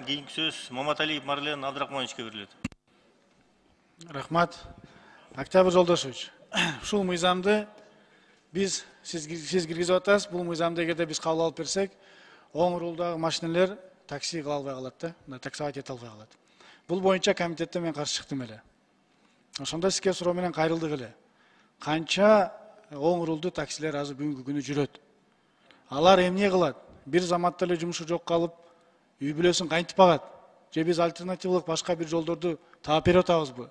кийинки сөз Маматалиев Марлен Абдрахмановичке берилет. Рахмат. Октябрь Жолдошевич, ушул мыйзамды биз сиз киргизип атасыз. Бул мыйзамды эгерде биз кабыл алып берсек, оң рулдагы машинелер такси кыла албай калат да, таксовать эте албай калат. Бул боюнча комитетте мен каршы чыктым эле. Ошондо сизге суроо менен кайрылдык эле. Канча оң рулдуу таксилер азыр бүгүнкү күнү жүрөт? Алар эмне кылат? Бир заматта эле жумушу жок калып, үй бүлөсүн кантип багат? Же биз альтернативалык башка бир жолдорду таап берип атабызбы?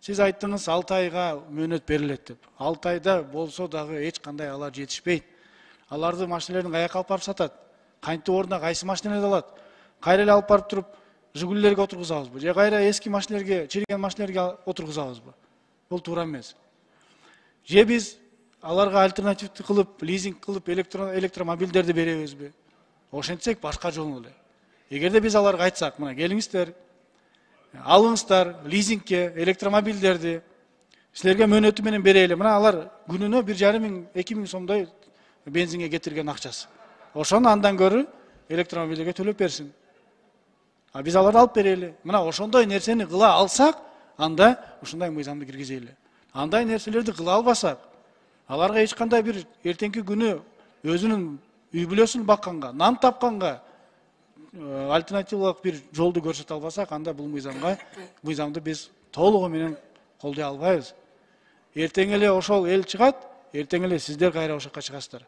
Сиз айттыңыз 6 айга мөөнөт берилет деп. 6 айда болсо дагы эч кандай алар жетишпейт. Аларды машинелердин каяка алып барып сатат? Кантип ордуна кайсы машинелерди алат? Кайра эле алып барып туруп Жигулилерге отургузабызбы? Же кайра эски машинелерге, чирген машинелерге отургузабызбы? Бул туура эмес. Же биз аларга альтернативдүү кылып, лизинг кылып электромобилдерди беребизби? Ошентсек башка жол эле. Эгерде биз аларга айтсак, мына келиңиздер, алыңыздар лизингке электромобилдерди, силерге мөөнөтү менен берели. Мына алар күнүнө 1,5–2 миң сомдой бензинге кетирген акчасы. Ошону андан көрү электромобилге төлөп берсин. А биз аларды алып берели. Мына ошондой нерсени кыла алсак, анда ушундай мыйзамды киргизели. Андай нерселерди кыла албасак, аларга эч кандай бир эртеңки күнү өзүнүн үй бүлөсүн бакканга, нан тапканга альтернативалык бир жолду көрсөтө албасак, анда бул мыйзамды биз толугу менен колдой албайбыз. Эртең эле ошол эл чыгат, эртең эле сиздер кайра ошо жакка чыгасыздар.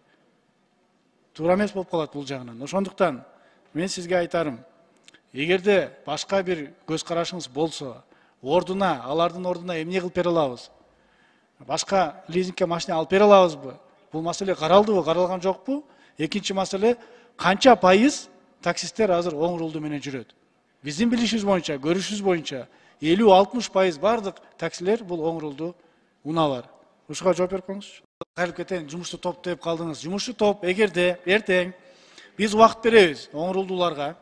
Туура эмес болуп калат бул жагынан. Ошондуктан мен сизге айтарым, эгерде башка бир көз карашыңыз болсо, алардын ордуна эмне кылып бере алабыз? Башка лизингке машина алып бере алабызбы? Бул маселе каралдыбы, каралган жокпу? Экинчи маселе, канча пайыз таксисттер азыр оң рулду менен жүрөт? Биздин билишибиз боюнча, көрүшүбүз боюнча 50–60% бардык таксилер бул оң рулду унаалар. Ушуга жооп берип коюңузчу. Кайрылып кетейин, жумуштуу топ деп калдыңыз. Жумуштуу топ эгерде эртең биз убакыт беребиз оң рулдууларга.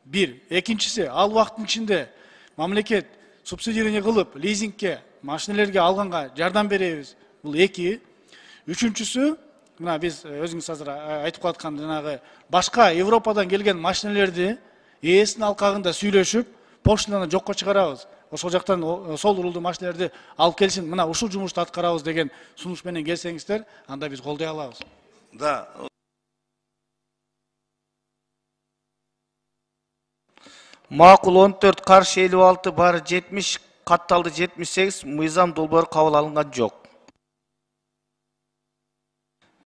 Бир, экинчиси, ал убакыттын ичинде мамлекет субсидирование кылып, лизингке машинелерге алганга жардам беребиз. Бул эки. Үчүнчүсү, мына биз өзүңүз азыр айтып калаткан жанагы башка Европадан келген машинелерди ээсинин алкагында сүйлөшүп, поштадан жокко чыгарабыз. Ошол жактан сол рулдуу машинелерди алып келсин, мына ушул жумушту аткарабыз деген сунуш менен келсеңиздер, анда биз колдой алабыз. Да. Макул 14, каршы 56, бары 70, катталды 78, мыйзам долбоор кабыл алынган жок.